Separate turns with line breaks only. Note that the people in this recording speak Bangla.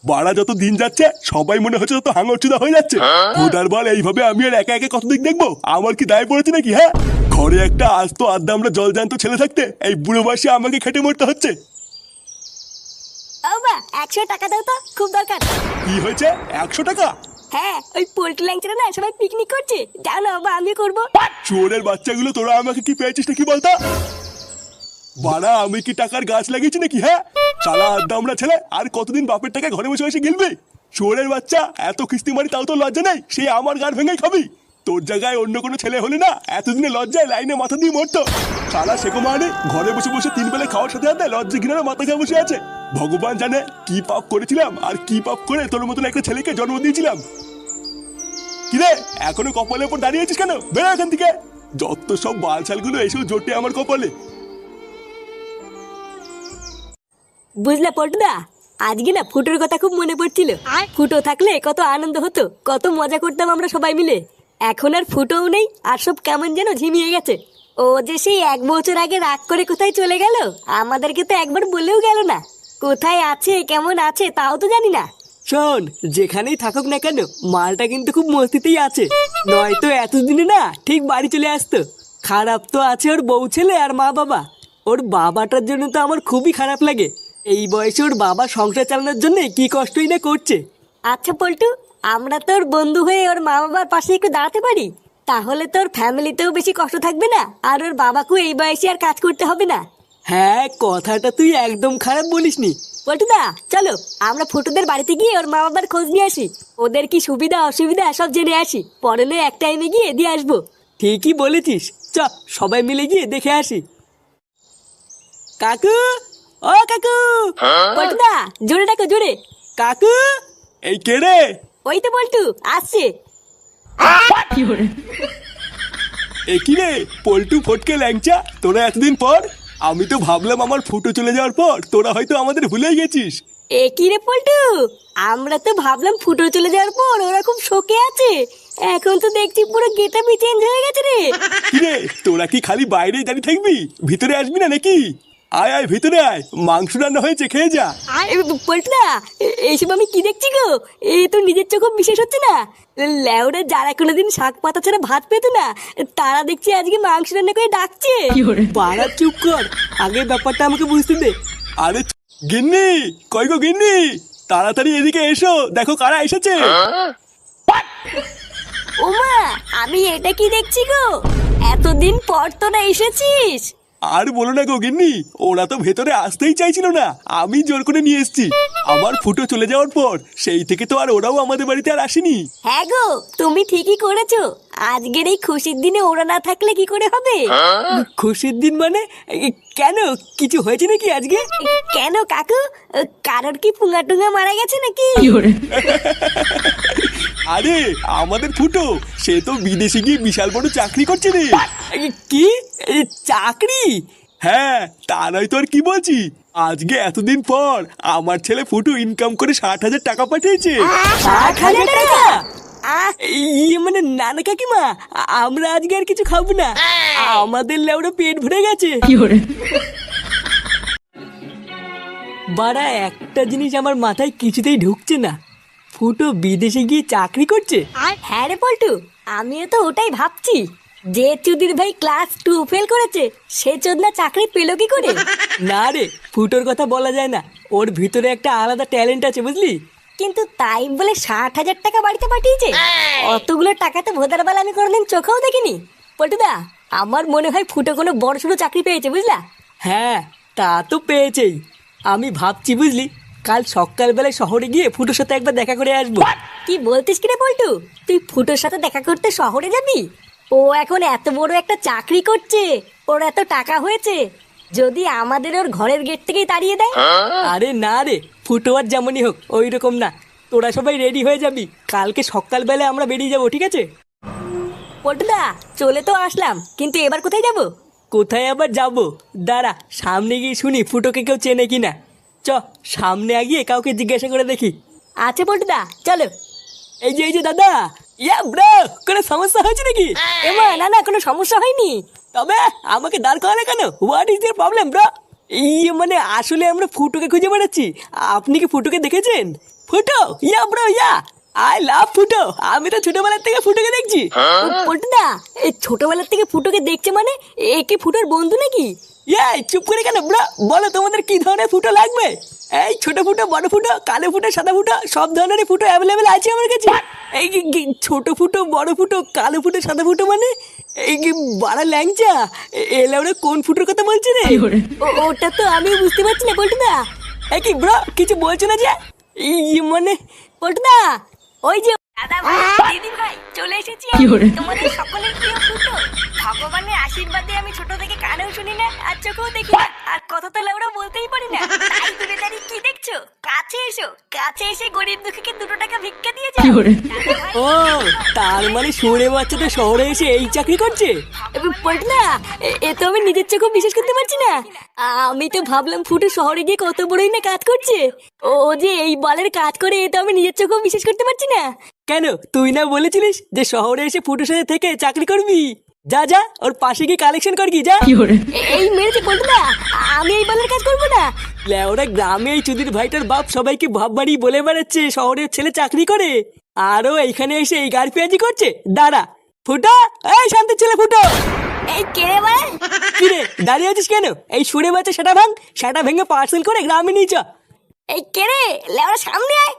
বাড়া যত দিন যাচ্ছে সবাই মনে হচ্ছে তত হাঙরচুদা হয়ে যাচ্ছে। ভোটার বল এইভাবে আমি আর একা একা কতদিন দেখবো? আমার কি দায় পড়েছে নাকি? হ্যাঁ, ঘরে একটা আস্ত আড্ডা আমরা জলজান্ত ছেলে থাকতে এই বুড়ো বয়সে আমাকে খেটে মরতে হচ্ছে।
ও বা 100 টাকা দাও তো, খুব দরকার।
কি হয়েছে? 100 টাকা?
হ্যাঁ, ওই পোল্ট্রি ল্যাংচারা না সবাই পিকনিক করছে, জানো বাবা আমি করবো।
চোরের বাচ্চাগুলো, তোরা আমাকে কি পেয়েছিস নাকি বলতো? বাড়া আমি কি টাকার গাছ লাগিয়েছি নাকি? হ্যাঁ, শালা আড্ডা আমরা ছেলে আর কতদিন বাপের টাকা ঘরে বসে বসে গিলবি? চোরের বাচ্চা, এত কিস্তি মারি তাও তো লজ্জা নেই, সেই আমার গান ভেঙেই খাবি। তোর জায়গায় অন্য কোনো ছেলে হলে না এতদিনে লজ্জায় লাইনে মাথা দিয়ে মরতো। শালা শেখো মানে ঘরে বসে বসে 3 বেলা খাওয়ার সাথে সাথে লজ্জা ঘিনার মাথা খেয়ে বসে আছে। ভগবান জানে কি পাপ করেছিলাম আর কি পাপ করে তোর মতন একটা ছেলেকে জন্ম দিয়েছিলাম। কিরে এখনো কপালের উপর দাঁড়িয়ে আছিস কেন? বেরো এখান থেকে। যত সব বালছালগুলো এসেও জোটে আমার কপালে।
বুঝলে পল্টুদা, আজকে না ফুটোর কথা খুব মনে পড়ছিল। ফুটো থাকলে কত আনন্দ হতো, কত মজা করতাম আমরা সবাই মিলে। এখন আর ফুটোও নেই, আর সব কেমন যেন ঝিমিয়ে গেছে। ও যে সেই 1 বছর আগে রাগ করে কোথায় চলে গেল, আমাদেরকে তো একবার বলেও গেল না। কোথায় আছে কেমন আছে তাও তো জানি না।
শোন, যেখানেই থাকুক না কেন মালটা কিন্তু খুব মস্তিতেই আছে, নয়তো এতদিনে না ঠিক বাড়ি চলে আসতো। খারাপ তো আছে ওর বউ ছেলে আর মা বাবা। ওর বাবাটার জন্য তো আমার খুবই খারাপ লাগে। এই বয়সে ওর বাবা সংসার চালানোর জন্য কি কষ্টই না করছে।
আচ্ছা পল্টু, আমরা তোর বন্ধু হয়ে ওর মা বাবার পাশে একটু দাঁড়াতে পারি, তাহলে তোর ফ্যামিলিতেও বেশি কষ্ট থাকবে না, আর ওর বাবাকেও এই বয়সে আর কাজ করতে হবে না।
হ্যাঁ, কথাটা তুই একদম খারাপ বলিসনি।
পল্টুদা চলো আমরা ফুটুদের বাড়িতে গিয়ে ওর মা বাবার খোঁজ নিয়ে আসি, ওদের কি সুবিধা অসুবিধা সব জেনে আসি, পরে নয় এক টাইমে গিয়ে দিয়ে আসবো।
ঠিকই বলেছিস, চ সবাই মিলে গিয়ে দেখে আসি। কাকু, ও কাকু!
পল্টুদা জোরে ডাকো জোরে।
কাকু!
এই কে রে?
ওই তো পল্টু আসছে।
এ কি রে পল্টু ফটকে ল্যাংচা, তোরা এতদিন পর? আমি তো ভাবলাম আমার ফুটো চলে যাওয়ার পর তোরা হয়তো আমাদের ভুলেই গেছিস।
এ কি রে পল্টু, আমরা তো ভাবলাম ফুটো চলে যাওয়ার পর ওরা খুব শোকে আছে, এখন তো দেখছি পুরো গেটআপই চেঞ্জ হয়ে গেছে রে।
কি রে তোরা কি খালি বাইরেই দাঁড়িয়ে থাকবি, ভিতরে আসবি না নাকি? আয় আয় ভিতরে আয়, মাংস রান্না হয়েছে, খেয়ে যা।
পল্টুদা এইসব আমি কি দেখছি গো, এ তো নিজের চোখ বিশ্বাস হচ্ছে না। লেওরা যারা কোনোদিন শাক পাতা ছাড়া ভাত পেতো না, তারা দেখছি আজকে মাংস রান্না করে ডাকছে।
বাড়া চুপ কর, আগে ব্যাপারটা আমাকে বুঝতে দে।
আরে গিন্নি, কই গো গিন্নি, তাড়াতাড়ি এদিকে এসো, দেখো কারা এসেছে।
ওমা, আমি এটা কি দেখছি গো, এতদিন পর তোরা এসেছিস।
আর বলো না গো গিন্নি, ওরা তো ভেতরে আসতেই চাইছিল না, আমি জোর করে নিয়ে এসেছি। আমার ফুটো চলে যাওয়ার পর সেই থেকে তো আর ওরাও আমাদের বাড়িতে আর আসেনি।
হ্যাঁ গো, তুমি ঠিকই করেছো, আজকের এই খুশির দিনে ওরা না থাকলে কি করে হবে।
খুশির দিন মানে? কেন, কিছু হয়েছে নাকি আজকে?
কেন কাকু, কারোর কি পুঙ্গা টুঙ্গা মারা গেছে নাকি?
আরে আমাদের ফুটো সে তো বিদেশে গিয়ে বিশাল বড় চাকরি করছে রে।
কি চাকরি?
হ্যাঁ, তা নয় তো আর কি বলছি, আজকে এতদিন পর আমার ছেলে ফুটু ইনকাম করে 60,000 টাকা পাঠিয়েছে।
60,000 টাকা?
আহ,
ইয়ে মানে নানা কাকিমা, আমরা আজকে আর কিছু খাবো না, আমাদের লেউড়া পেট ভরে গেছে। বাড়া একটা জিনিস আমার মাথায় কিছুতেই ঢুকছে না, ফুটো বিদেশে গিয়ে চাকরি করছে।
হ্যাঁ রে পল্টু, আমিও তো ওটাই ভাবছি, যে চুদির ভাই ক্লাস 2 ফেল করেছে সে চোদনা চাকরি পেলো কি করে।
না রে, ফুটোর কথা বলা যায় না, ওর ভিতরে একটা আলাদা ট্যালেন্ট আছে বুঝলি।
কিন্তু তাই বলে 60,000 টাকা বাড়িতে পাঠিয়েছে, অতগুলো টাকা তো ভোদার বেলা আমি কোনোদিন চোখেও দেখিনি। পল্টুদা আমার মনে হয় ফুটো কোনো বড় সড়ো চাকরি পেয়েছে বুঝলা।
হ্যাঁ, তা তো পেয়েছেই। আমি ভাবছি বুঝলি, কাল সকালবেলায় শহরে গিয়ে ফুটোর সাথে একবার দেখা করে আসবো।
কি বলতিস কি রে পল্টু, তুই ফুটোর সাথে দেখা করতে শহরে যাবি? ও এখন এত বড় একটা চাকরি করছে, ওর এত টাকা হয়েছে, যদি আমাদের ওর ঘরের গেট থেকেই তাড়িয়ে দেয়।
আরে না রে, ফুটো আর যেমনই হোক ওই রকম না, তোরা সবাই রেডি হয়ে যাবি, কালকে সকালবেলায় আমরা বেরিয়ে যাবো, ঠিক আছে?
পল্টুদা চলে তো আসলাম, কিন্তু এবার কোথায় যাব?
কোথায় আবার যাব, দাঁড়া সামনে গিয়ে শুনি ফুটোকে কেউ চেনে কিনা। চ সামনে আগিয়ে কাউকে জিজ্ঞাসা করে দেখি।
আছে পল্টুদা চলো।
এই যে দাদা, ইয়া ব্রো, কোনো সমস্যা হয়েছে নাকি?
এমা না না, কোনো সমস্যা হয়নি।
তবে আমাকে দাঁড় করালে কেন? What is year problem bro? মানে আসলে আমরা ফুটোকে খুঁজে বেড়াচ্ছি। আপনি কি ফুটোকে দেখেছেন? ফুটো, yeah bro yeah, I love ফুটো। আমি তো ছোটবেলার থেকে ফুটোকে দেখছি।
পল্টুদা, এই ছোটবেলার থেকে ফুটোকে দেখছে মানে এ কি ফুটোর বন্ধু নাকি?
এই চুপ করে কেন ব্রো, বলো তোমাদের কি ধরনের ফুটো লাগবে? এই ছোট ফুটো, বড় ফুটো, কালো ফুটো, সাদা ফুটো, সব ধরনেরই ফুটো অ্যাভেলেবেল আছে আমার কাছে। এই ছোট ফুটো, বড় ফুটো, কালো ফুটো, সাদা ফুটো মানে এই কি বাড়া ল্যাংচা? এলে ওরা কোন ফুটোর কথা বলছে রে?
ওটা তো আমি বুঝতে পারছি না পল্টুদা।
এই কি ব্রো, কিছু বলছো না যে? মানে
পল্টুদা, ওই যে দাদা ভাই, দিদি ভাই, চলে এসেছি আমি, তোমাদের সকলের প্রিয় ফুটো। ভগবানের আশীর্বাদে আমি ছোট থেকে কানেও শুনি না আর চোখেও দেখি না, আর কথা তো লাউড়া বলতেই পারি না। তাই দূরে দাঁড়িয়ে কি দেখছো? কাছে এসো, কাছে এসে গরিব দুঃখীকে 2 টাকা ভিক্ষা দিয়ে যাও। দাদা ভাই,
ও, তার মানে শুনে বাচ্চা তো শহরে এসে এই চাকরি করছে?
পল্টুদা, এ তো আমি নিজের চোখেও বিশ্বাস করতে পারছি না। আমি তো ভাবলাম ফুটো শহরে গিয়ে কত বড়ই না কাজ করছে। ও যে এই বালের কাজ করে, এ তো আমি নিজের চোখেও বিশ্বাস করতে পারছি না।
কেন, তুই না বলেছিলিস যে শহরে এসে ফুটোর সাথে থেকে চাকরি করবি? যা যা, ওর পাশে গিয়ে কালেকশন কর কি, যা।
এই মেরেছে পল্টুদা, আমি এই বালের কাজ করবো না।
ওরা গ্রামে এই চুদির ভাইটার বাপ সবাইকে ভাব বাড়ি বলে বেড়াচ্ছে শহরের ছেলে চাকরি করে, আরও এইখানে এসে এই গাড়ি পেঁয়াজি করছে। দাঁড়া ফুটো, এই শান্তির ছেলে ফুটো।
এই কে রে ভাই?
কিরে দাঁড়িয়ে আছিস কেন? এই সুরে বাচ্চা সেটা ভাঙ, সেটা ভেঙে পার্সেল করে গ্রামে নিয়ে চ।
এই কে রে? লেওড়া সামনে আয়।